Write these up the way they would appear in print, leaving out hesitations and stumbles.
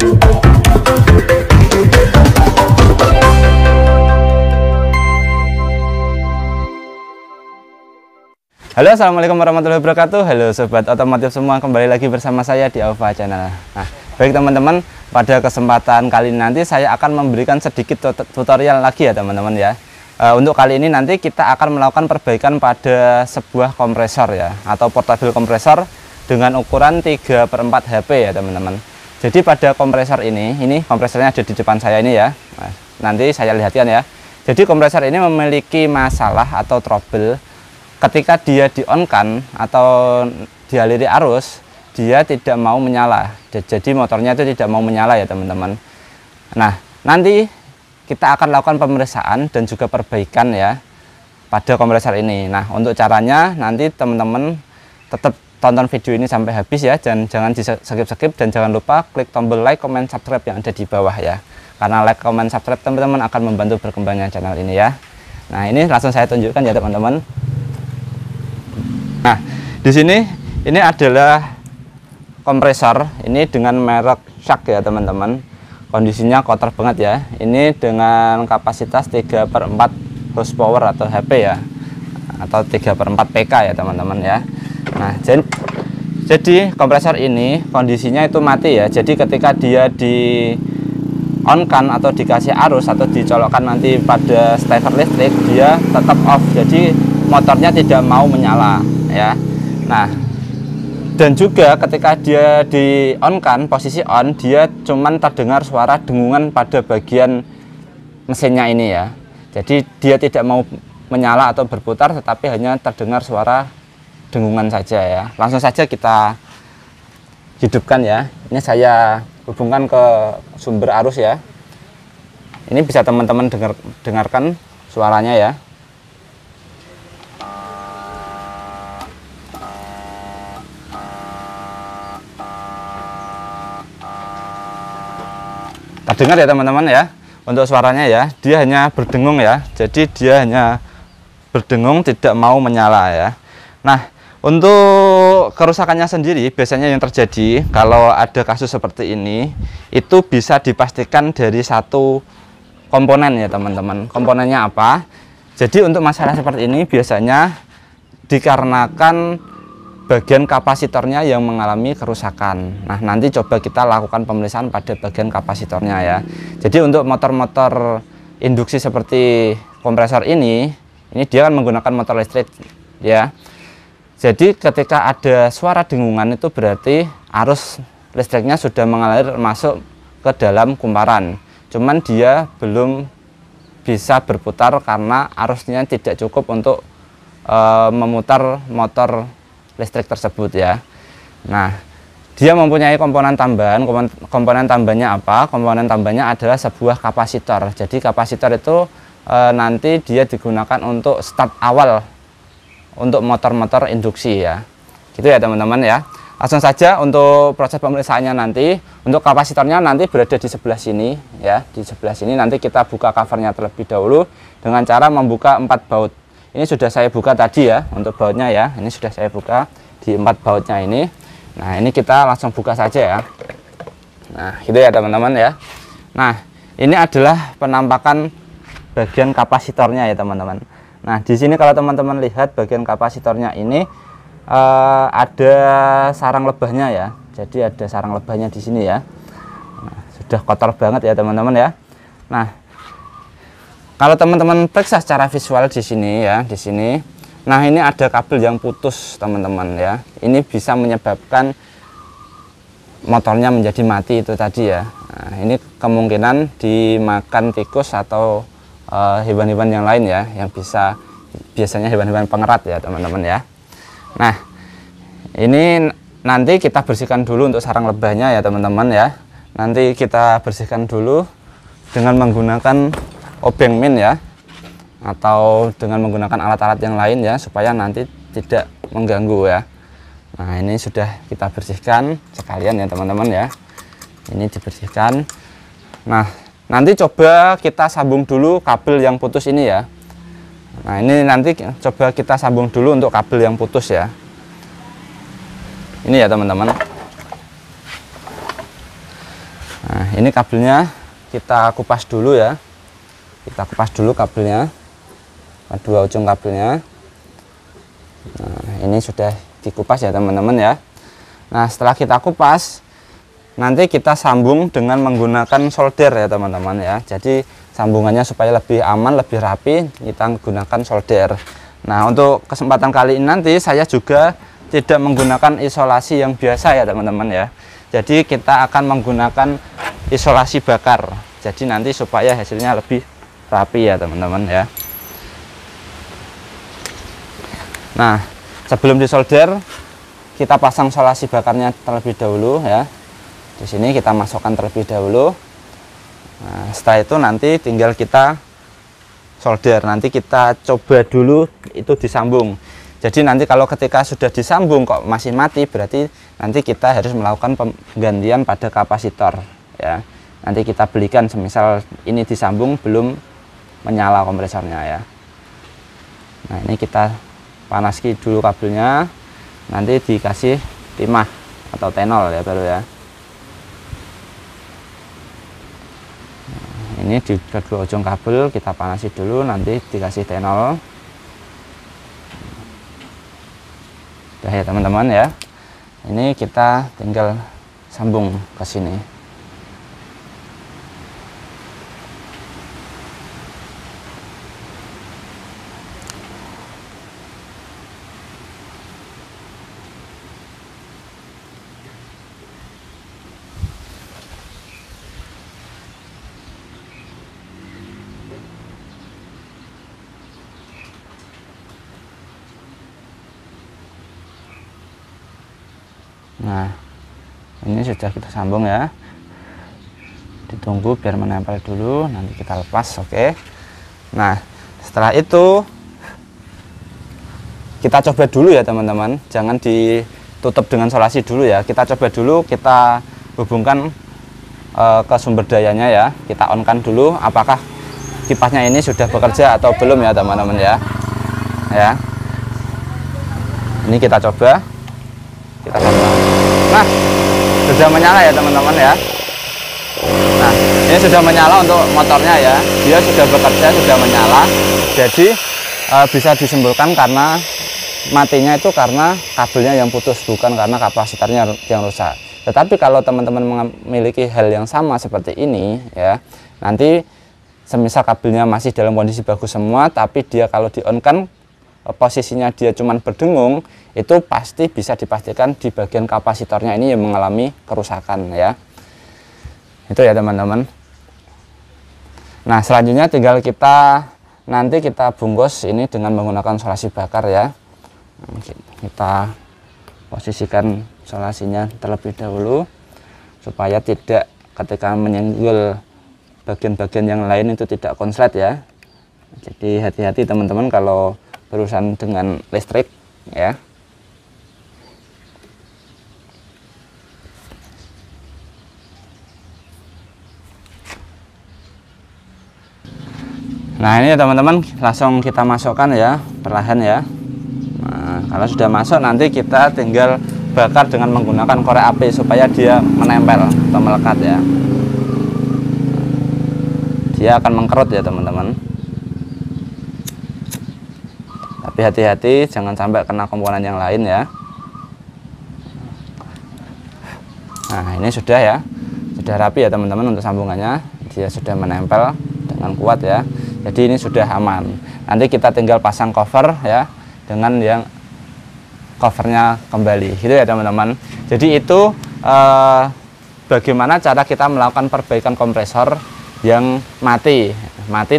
Halo, assalamualaikum warahmatullahi wabarakatuh. Halo sobat otomotif semua, kembali lagi bersama saya di Alfa Channel. Nah, baik teman-teman, pada kesempatan kali ini nanti saya akan memberikan sedikit tutorial lagi ya teman-teman ya. Untuk kali ini nanti kita akan melakukan perbaikan pada sebuah kompresor ya, atau portable kompresor dengan ukuran 3/4 HP ya teman-teman. Jadi pada kompresor ini kompresornya ada di depan saya ini ya. Nah, nanti saya lihatkan ya. Jadi kompresor ini memiliki masalah atau trouble. Ketika dia di-on-kan atau dialiri arus, dia tidak mau menyala. Jadi motornya itu tidak mau menyala ya teman-teman. Nah, nanti kita akan lakukan pemeriksaan dan juga perbaikan ya pada kompresor ini. Nah, untuk caranya nanti teman-teman tetap tonton video ini sampai habis ya, dan jangan di skip-skip, dan jangan lupa klik tombol like, comment, subscribe yang ada di bawah ya. Karena like, comment, subscribe teman-teman akan membantu berkembangnya channel ini ya. Nah, ini langsung saya tunjukkan ya teman-teman. Nah, di sini ini adalah kompresor ini dengan merek Shark ya teman-teman. Kondisinya kotor banget ya. Ini dengan kapasitas 3/4 horsepower atau HP ya, atau 3/4 PK ya teman-teman ya. Nah, jadi kompresor ini kondisinya itu mati ya. Jadi ketika dia di on kan atau dikasih arus atau dicolokkan nanti pada starter listrik, dia tetap off. Jadi motornya tidak mau menyala ya. Nah, dan juga ketika dia di on kan, posisi on, dia cuman terdengar suara dengungan pada bagian mesinnya ini ya. Jadi dia tidak mau menyala atau berputar, tetapi hanya terdengar suara dengungan saja ya. Langsung saja kita hidupkan ya. Ini saya hubungkan ke sumber arus ya. Ini bisa teman-teman dengarkan suaranya ya. Terdengar ya teman-teman ya. Untuk suaranya ya, dia hanya berdengung ya. Jadi dia hanya berdengung, tidak mau menyala ya. Nah, untuk kerusakannya sendiri biasanya yang terjadi kalau ada kasus seperti ini, itu bisa dipastikan dari satu komponen ya teman-teman. Komponennya apa? Jadi untuk masalah seperti ini biasanya dikarenakan bagian kapasitornya yang mengalami kerusakan. Nah, nanti coba kita lakukan pemeriksaan pada bagian kapasitornya ya. Jadi untuk motor-motor induksi seperti kompresor ini dia kan menggunakan motor listrik ya. Jadi ketika ada suara dengungan itu berarti arus listriknya sudah mengalir masuk ke dalam kumparan. Cuman dia belum bisa berputar karena arusnya tidak cukup untuk memutar motor listrik tersebut ya. Nah, dia mempunyai komponen tambahan. Komponen tambahnya apa? Komponen tambahnya adalah sebuah kapasitor. Jadi kapasitor itu nanti dia digunakan untuk start awal untuk motor-motor induksi ya. Gitu ya teman-teman ya. Langsung saja untuk proses pemeriksaannya nanti. Untuk kapasitornya nanti berada di sebelah sini ya. Di sebelah sini nanti kita buka covernya terlebih dahulu dengan cara membuka 4 baut. Ini sudah saya buka tadi ya, untuk bautnya ya. Ini sudah saya buka di 4 bautnya ini. Nah, ini kita langsung buka saja ya. Nah, gitu ya teman-teman ya. Nah, ini adalah penampakan bagian kapasitornya ya teman-teman. Nah, di sini kalau teman-teman lihat bagian kapasitornya ini ada sarang lebahnya ya. Jadi ada sarang lebahnya di sini ya. Nah, sudah kotor banget ya teman-teman ya. Nah, kalau teman-teman periksa secara visual di sini ya, di sini. Nah, ini ada kabel yang putus teman-teman ya. Ini bisa menyebabkan motornya menjadi mati itu tadi ya. Nah, ini kemungkinan dimakan tikus atau hewan-hewan yang lain ya, yang biasanya hewan-hewan pengerat ya teman-teman ya. Nah, ini nanti kita bersihkan dulu untuk sarang lebahnya ya teman-teman ya. Nanti kita bersihkan dulu dengan menggunakan obeng min ya, atau dengan menggunakan alat-alat yang lain ya, supaya nanti tidak mengganggu ya. Nah, ini sudah kita bersihkan sekalian ya teman-teman ya. Ini dibersihkan. Nah, nanti coba kita sambung dulu kabel yang putus ini ya. Nah, ini nanti coba kita sambung dulu untuk kabel yang putus ya. Ini ya teman-teman. Nah, ini kabelnya kita kupas dulu ya. Kita kupas dulu kabelnya, kedua ujung kabelnya. Nah, ini sudah dikupas ya teman-teman ya. Nah, setelah kita kupas, nanti kita sambung dengan menggunakan solder ya teman-teman ya. Jadi sambungannya supaya lebih aman, lebih rapi, kita menggunakan solder. Nah, untuk kesempatan kali ini nanti saya juga tidak menggunakan isolasi yang biasa ya teman-teman ya. Jadi kita akan menggunakan isolasi bakar. Jadi nanti supaya hasilnya lebih rapi ya teman-teman ya. Nah, sebelum disolder kita pasang isolasi bakarnya terlebih dahulu ya. Di sini kita masukkan terlebih dahulu. Nah, setelah itu nanti tinggal kita solder. Nanti kita coba dulu itu disambung. Jadi nanti kalau ketika sudah disambung kok masih mati, berarti nanti kita harus melakukan penggantian pada kapasitor ya. Nanti kita belikan, semisal ini disambung belum menyala kompresornya ya. Nah, ini kita panaski dulu kabelnya, nanti dikasih timah atau tenol ya baru ya. Nah, ini di kedua ujung kabel kita panasi dulu, nanti dikasih tenol. Udah ya teman-teman ya. Ini kita tinggal sambung ke sini. Nah, ini sudah kita sambung ya. Ditunggu biar menempel dulu, nanti kita lepas. Oke. Nah, setelah itu kita coba dulu ya teman-teman. Jangan ditutup dengan isolasi dulu ya. Kita coba dulu, kita hubungkan ke sumber dayanya ya. Kita on-kan dulu apakah kipasnya ini sudah bekerja atau belum ya teman-teman ya. Ya. Ini kita coba. Kita coba. Nah, sudah menyala ya teman-teman ya. Nah, ini sudah menyala untuk motornya ya. Dia sudah bekerja, sudah menyala. Jadi bisa disimpulkan karena matinya itu karena kabelnya yang putus, bukan karena kapasitornya yang rusak. Tetapi kalau teman-teman memiliki hal yang sama seperti ini ya, nanti semisal kabelnya masih dalam kondisi bagus semua, tapi dia kalau di-on-kan posisinya dia cuman berdengung, itu pasti bisa dipastikan di bagian kapasitornya ini yang mengalami kerusakan ya. Itu ya teman-teman. Nah, selanjutnya tinggal nanti kita bungkus ini dengan menggunakan isolasi bakar ya. Kita posisikan isolasinya terlebih dahulu supaya tidak ketika menyenggol bagian-bagian yang lain itu tidak konslet ya. Jadi hati-hati teman-teman kalau berurusan dengan listrik ya. Nah, ini teman-teman langsung kita masukkan ya, perlahan ya. Nah, kalau sudah masuk nanti kita tinggal bakar dengan menggunakan korek api supaya dia menempel atau melekat ya. Dia akan mengkerut ya teman-teman. Tapi hati-hati jangan sampai kena komponen yang lain ya. Nah, ini sudah ya. Sudah rapi ya teman-teman untuk sambungannya. Dia sudah menempel dengan kuat ya. Jadi ini sudah aman. Nanti kita tinggal pasang cover ya dengan yang covernya kembali. Gitu ya teman-teman. Jadi itu bagaimana cara kita melakukan perbaikan kompresor yang mati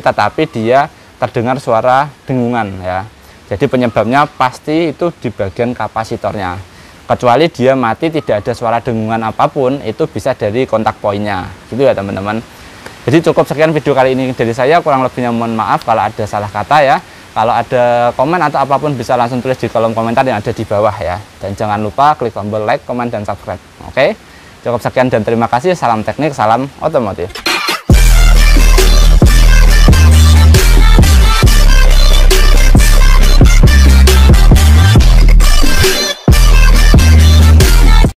tetapi dia terdengar suara dengungan ya. Jadi penyebabnya pasti itu di bagian kapasitornya. Kecuali dia mati tidak ada suara dengungan apapun, itu bisa dari kontak poinnya. Gitu ya teman-teman. Jadi cukup sekian video kali ini dari saya, kurang lebihnya mohon maaf kalau ada salah kata ya. Kalau ada komen atau apapun bisa langsung tulis di kolom komentar yang ada di bawah ya. Dan jangan lupa klik tombol like, komen, dan subscribe. Oke, cukup sekian dan terima kasih. Salam teknik, salam otomotif.